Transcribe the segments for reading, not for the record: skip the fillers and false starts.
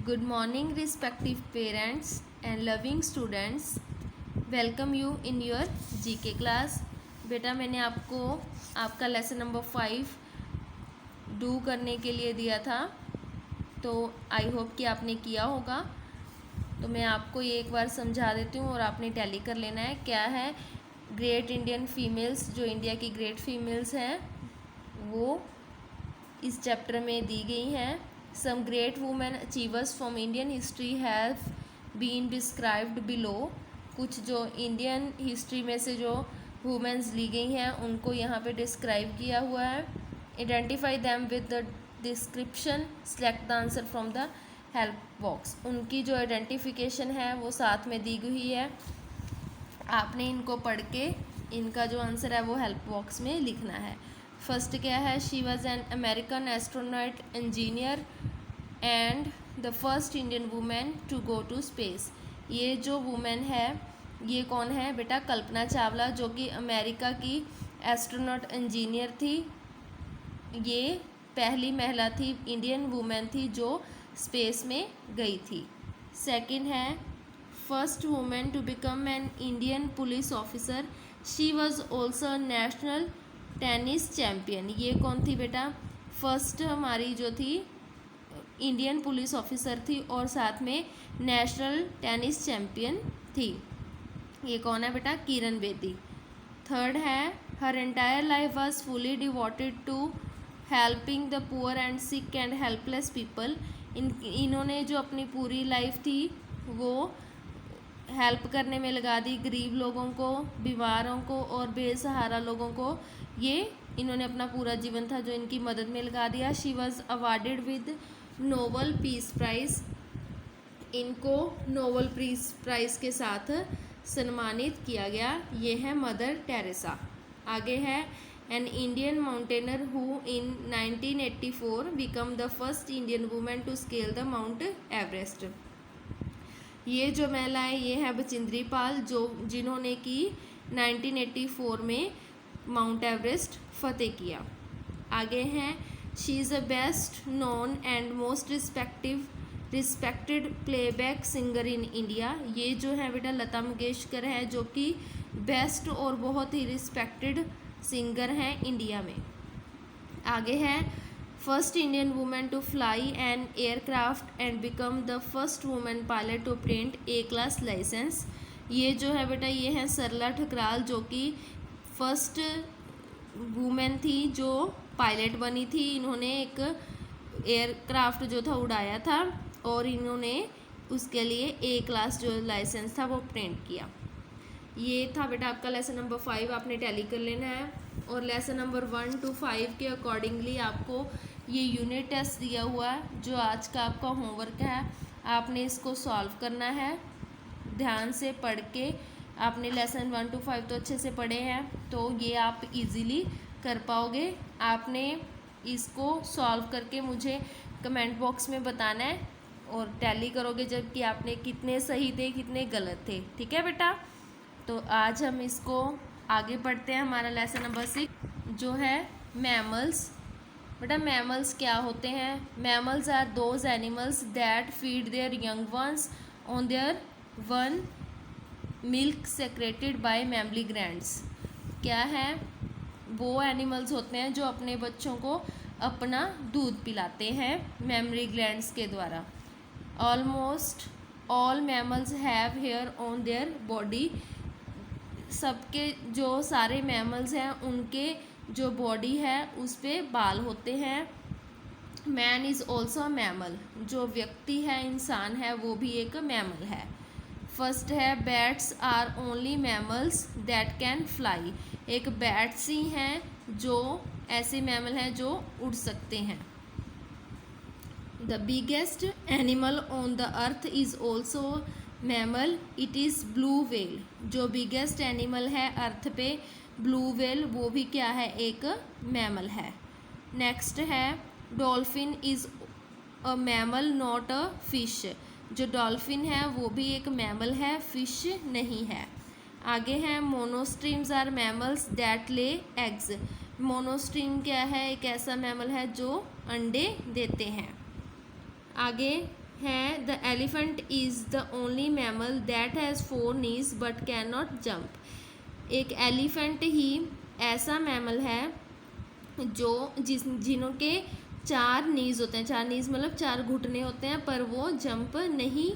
Good morning, respective parents and loving students. Welcome you in your GK class. बेटा मैंने आपको आपका lesson number 5 do करने के लिए दिया था, तो आई होप कि आपने किया होगा। तो मैं आपको ये एक बार समझा देती हूँ और आपने टैली कर लेना है। क्या है ग्रेट इंडियन फीमेल्स, जो इंडिया की ग्रेट फीमेल्स हैं वो इस चैप्टर में दी गई हैं। Some great women achievers from Indian history have been described below. कुछ जो इंडियन हिस्ट्री में से जो वुमेन्स ली गई हैं उनको यहाँ पे डिस्क्राइब किया हुआ है। Identify them with the description, select the answer from the help box. उनकी जो आइडेंटिफिकेशन है वो साथ में दी हुई है, आपने इनको पढ़ के इनका जो आंसर है वो हेल्प बॉक्स में लिखना है। फर्स्ट क्या है, she was an American astronaut engineer and the first Indian women to go to space. ये जो वुमेन है ये कौन है बेटा, कल्पना चावला, जो कि अमेरिका की एस्ट्रोनॉट इंजीनियर थी। ये पहली महिला थी, इंडियन वुमेन थी जो स्पेस में गई थी। सेकंड है first women to become an Indian police officer, she was also national tennis champion. ये कौन थी बेटा, फर्स्ट हमारी जो थी इंडियन पुलिस ऑफिसर थी और साथ में नेशनल टेनिस चैम्पियन थी। ये कौन है बेटा, किरण बेदी। थर्ड है her entire life was fully devoted to helping the poor and sick and helpless people. इन्होंने जो अपनी पूरी लाइफ थी वो हेल्प करने में लगा दी, गरीब लोगों को, बीमारों को और बेसहारा लोगों को। ये इन्होंने अपना पूरा जीवन था जो इनकी मदद में लगा दिया। She was awarded with Nobel peace prize. इनको नोबल पीस प्राइज़ के साथ सम्मानित किया गया। ये है मदर टेरेसा। आगे है an Indian mountaineer who in 1984 become the first Indian women to scale the Mount Everest. ये जो महिला है ये है बचिंद्री पाल, जो जिन्होंने कि 1984 में माउंट एवरेस्ट फतेह किया। आगे हैं she is a best known and most respected playback singer in India. ये जो है बेटा लता मंगेशकर है, जो कि बेस्ट और बहुत ही रिस्पेक्टेड सिंगर हैं इंडिया में। आगे है first Indian women to fly an aircraft and become the first women pilot to obtain a class licence. ये जो है बेटा ये है सरला ठकराल, जो कि फर्स्ट वुमेन थी जो पायलट बनी थी। इन्होंने एक एयरक्राफ्ट जो था उड़ाया था और इन्होंने उसके लिए ए क्लास जो लाइसेंस था वो obtain किया। ये था बेटा आपका लेसन नंबर 5, आपने टैली कर लेना है। और लेसन नंबर 1 to 5 के अकॉर्डिंगली आपको ये यूनिट टेस्ट दिया हुआ है, जो आज का आपका होमवर्क है। आपने इसको सॉल्व करना है ध्यान से पढ़ के। आपने लेसन 1 to 5 तो अच्छे से पढ़े हैं, तो ये आप इजीली कर पाओगे। आपने इसको सॉल्व करके मुझे कमेंट बॉक्स में बताना है और टैली करोगे जब कि आपने कितने सही थे कितने गलत थे। ठीक है बेटा, तो आज हम इसको आगे पढ़ते हैं। हमारा लेसन नंबर 6 जो है मैमल्स। बेटा मैमल्स क्या होते हैं, mammals are those animals that feed their young ones on their own milk secreted by mammary glands. क्या है, वो एनिमल्स होते हैं जो अपने बच्चों को अपना दूध पिलाते हैं मैमली ग्लैंड्स के द्वारा। Almost all mammals have hair on their body. सबके जो सारे मैमल्स हैं उनके जो बॉडी है उस पर बाल होते हैं। Man is also a mammal, जो व्यक्ति है इंसान है वो भी एक मैमल है। फर्स्ट है bats are only mammals that can fly. एक बैट्स ही हैं जो ऐसे मैमल हैं जो उड़ सकते हैं। The biggest animal on the earth is also mammal, it is blue whale. जो बिगेस्ट एनिमल है अर्थ पे ब्लू व्हेल, वो भी क्या है, एक मैमल है। नेक्स्ट है dolphin is a mammal not a fish. जो डॉल्फिन है वो भी एक मैमल है, फिश नहीं है। आगे है monotremes are mammals that lay eggs. Monotreme क्या है, एक ऐसा मैमल है जो अंडे देते हैं। आगे हैं the elephant is the only mammal that has 4 knees but can not jump. एक एलिफेंट ही ऐसा मैमल है जो जिनों के 4 नीज़ होते हैं। 4 नीज़ मतलब 4 घुटने होते हैं, पर वो जंप नहीं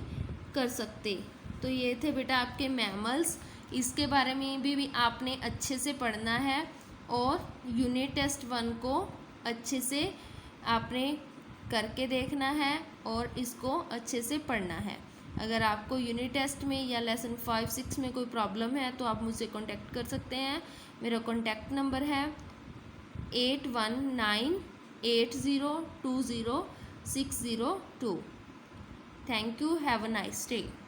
कर सकते। तो ये थे बेटा आपके मैमल्स। इसके बारे में भी आपने अच्छे से पढ़ना है और यूनिट टेस्ट 1 को अच्छे से आपने करके देखना है और इसको अच्छे से पढ़ना है। अगर आपको यूनिट टेस्ट में या लेसन 5, 6 में कोई प्रॉब्लम है तो आप मुझसे कांटेक्ट कर सकते हैं। मेरा कांटेक्ट नंबर है 8198020602। Thank you, have a nice day.